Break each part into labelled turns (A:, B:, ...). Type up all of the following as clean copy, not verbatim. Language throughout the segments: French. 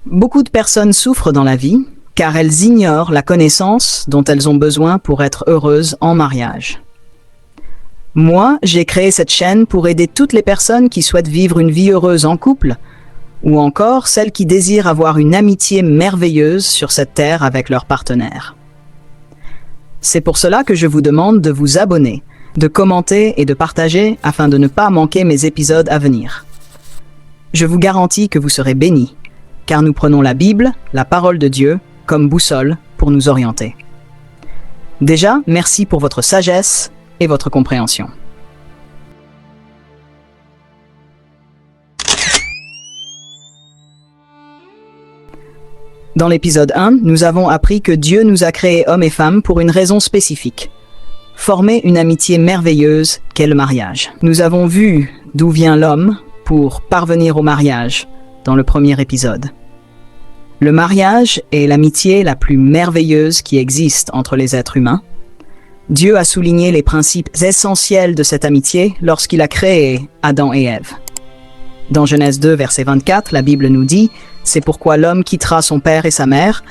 A: Beaucoup de personnes souffrent dans la vie car elles ignorent la connaissance dont elles ont besoin pour être heureuses en mariage. Moi, j'ai créé cette chaîne pour aider toutes les personnes qui souhaitent vivre une vie heureuse en couple, ou encore celles qui désirent avoir une amitié merveilleuse sur cette terre avec leur partenaire. C'est pour cela que je vous demande de vous abonner, de commenter et de partager afin de ne pas manquer mes épisodes à venir. Je vous garantis que vous serez bénis, car nous prenons la Bible, la parole de Dieu, comme boussole pour nous orienter. Déjà, merci pour votre sagesse et votre compréhension. Dans l'épisode 1, nous avons appris que Dieu nous a créés hommes et femmes pour une raison spécifique. Former une amitié merveilleuse qu'est le mariage. Nous avons vu d'où vient l'homme pour parvenir au mariage dans le premier épisode. Le mariage est l'amitié la plus merveilleuse qui existe entre les êtres humains. Dieu a souligné les principes essentiels de cette amitié lorsqu'il a créé Adam et Ève. Dans Genèse 2, verset 24, la Bible nous dit « C'est pourquoi l'homme quittera son père et sa mère,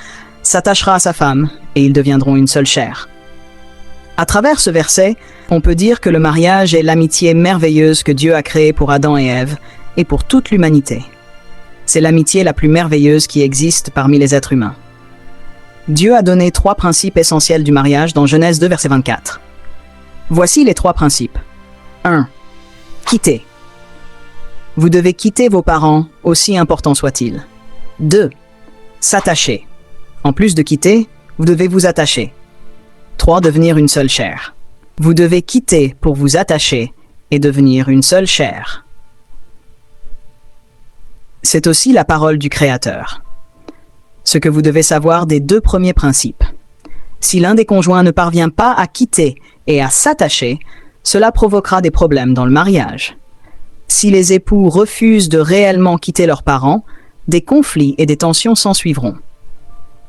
A: s'attachera à sa femme, et ils deviendront une seule chair. » À travers ce verset, on peut dire que le mariage est l'amitié merveilleuse que Dieu a créée pour Adam et Ève et pour toute l'humanité. C'est l'amitié la plus merveilleuse qui existe parmi les êtres humains. Dieu a donné 3 principes essentiels du mariage dans Genèse 2, verset 24. Voici les 3 principes. 1. Quitter. Vous devez quitter vos parents, aussi importants soient-ils. 2. S'attacher. En plus de quitter, vous devez vous attacher. 3. Devenir une seule chair. Vous devez quitter pour vous attacher et devenir une seule chair. C'est aussi la parole du Créateur. Ce que vous devez savoir des 2 premiers principes. Si l'un des conjoints ne parvient pas à quitter et à s'attacher, cela provoquera des problèmes dans le mariage. Si les époux refusent de réellement quitter leurs parents, des conflits et des tensions s'ensuivront.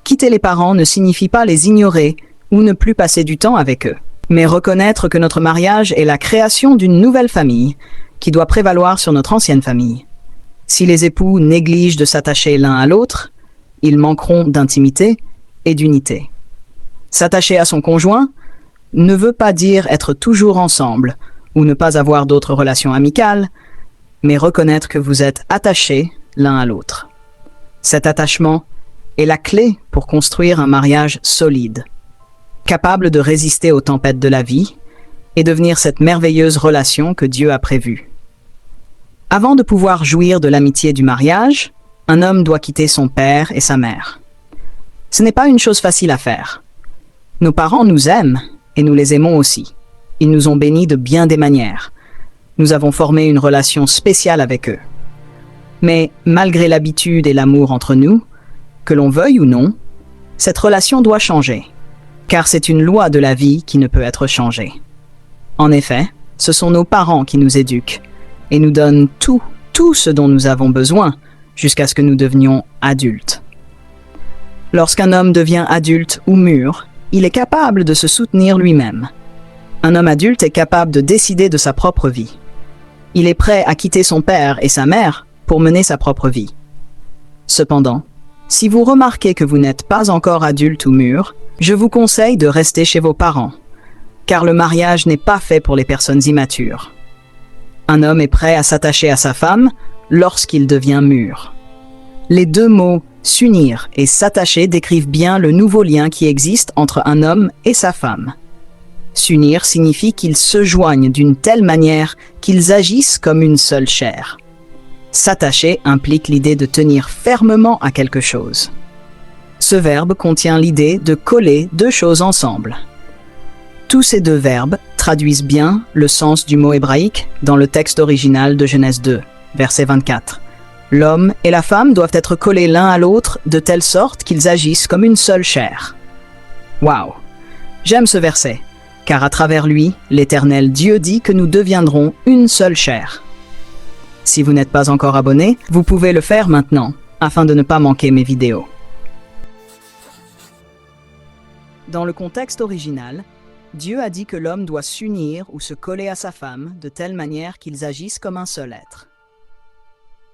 A: Quitter les parents ne signifie pas les ignorer ou ne plus passer du temps avec eux, mais reconnaître que notre mariage est la création d'une nouvelle famille qui doit prévaloir sur notre ancienne famille. Si les époux négligent de s'attacher l'un à l'autre, ils manqueront d'intimité et d'unité. S'attacher à son conjoint ne veut pas dire être toujours ensemble ou ne pas avoir d'autres relations amicales, mais reconnaître que vous êtes attachés l'un à l'autre. Cet attachement est la clé pour construire un mariage solide, capable de résister aux tempêtes de la vie et devenir cette merveilleuse relation que Dieu a prévue. Avant de pouvoir jouir de l'amitié du mariage, un homme doit quitter son père et sa mère. Ce n'est pas une chose facile à faire. Nos parents nous aiment et nous les aimons aussi. Ils nous ont bénis de bien des manières. Nous avons formé une relation spéciale avec eux. Mais malgré l'habitude et l'amour entre nous, que l'on veuille ou non, cette relation doit changer, car c'est une loi de la vie qui ne peut être changée. En effet, ce sont nos parents qui nous éduquent et nous donnent tout ce dont nous avons besoin jusqu'à ce que nous devenions adultes. Lorsqu'un homme devient adulte ou mûr, il est capable de se soutenir lui-même. Un homme adulte est capable de décider de sa propre vie. Il est prêt à quitter son père et sa mère pour mener sa propre vie. Cependant, si vous remarquez que vous n'êtes pas encore adulte ou mûr, je vous conseille de rester chez vos parents, car le mariage n'est pas fait pour les personnes immatures. Un homme est prêt à s'attacher à sa femme lorsqu'il devient mûr. Les 2 mots « s'unir » et « s'attacher » décrivent bien le nouveau lien qui existe entre un homme et sa femme. S'unir signifie qu'ils se joignent d'une telle manière qu'ils agissent comme une seule chair. S'attacher implique l'idée de tenir fermement à quelque chose. Ce verbe contient l'idée de coller 2 choses ensemble. Tous ces 2 verbes traduisent bien le sens du mot hébraïque dans le texte original de Genèse 2, verset 24. L'homme et la femme doivent être collés l'un à l'autre de telle sorte qu'ils agissent comme une seule chair. Waouh! J'aime ce verset, car à travers lui, l'Éternel Dieu dit que nous deviendrons une seule chair. Si vous n'êtes pas encore abonné, vous pouvez le faire maintenant, afin de ne pas manquer mes vidéos. Dans le contexte original, Dieu a dit que l'homme doit s'unir ou se coller à sa femme de telle manière qu'ils agissent comme un seul être.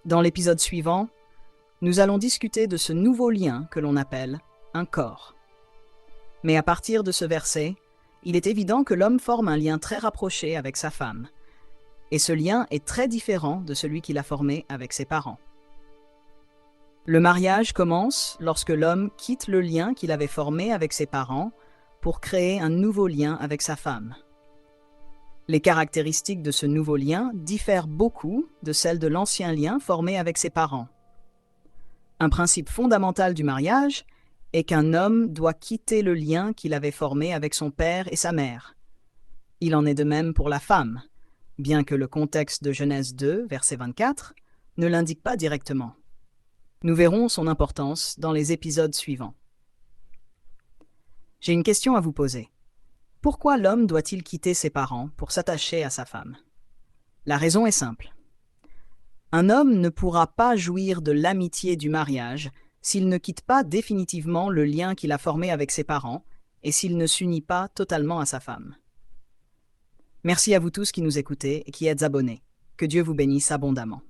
A: Dans l'épisode suivant, nous allons discuter de ce nouveau lien que l'on appelle un corps. Mais à partir de ce verset, il est évident que l'homme forme un lien très rapproché avec sa femme, et ce lien est très différent de celui qu'il a formé avec ses parents. Le mariage commence lorsque l'homme quitte le lien qu'il avait formé avec ses parents pour créer un nouveau lien avec sa femme. Les caractéristiques de ce nouveau lien diffèrent beaucoup de celles de l'ancien lien formé avec ses parents. Un principe fondamental du mariage est qu'un homme doit quitter le lien qu'il avait formé avec son père et sa mère. Il en est de même pour la femme, bien que le contexte de Genèse 2, verset 24, ne l'indique pas directement. Nous verrons son importance dans les épisodes suivants. J'ai une question à vous poser. Pourquoi l'homme doit-il quitter ses parents pour s'attacher à sa femme? La raison est simple. Un homme ne pourra pas jouir de l'amitié du mariage s'il ne quitte pas définitivement le lien qu'il a formé avec ses parents et s'il ne s'unit pas totalement à sa femme. Merci à vous tous qui nous écoutez et qui êtes abonnés. Que Dieu vous bénisse abondamment.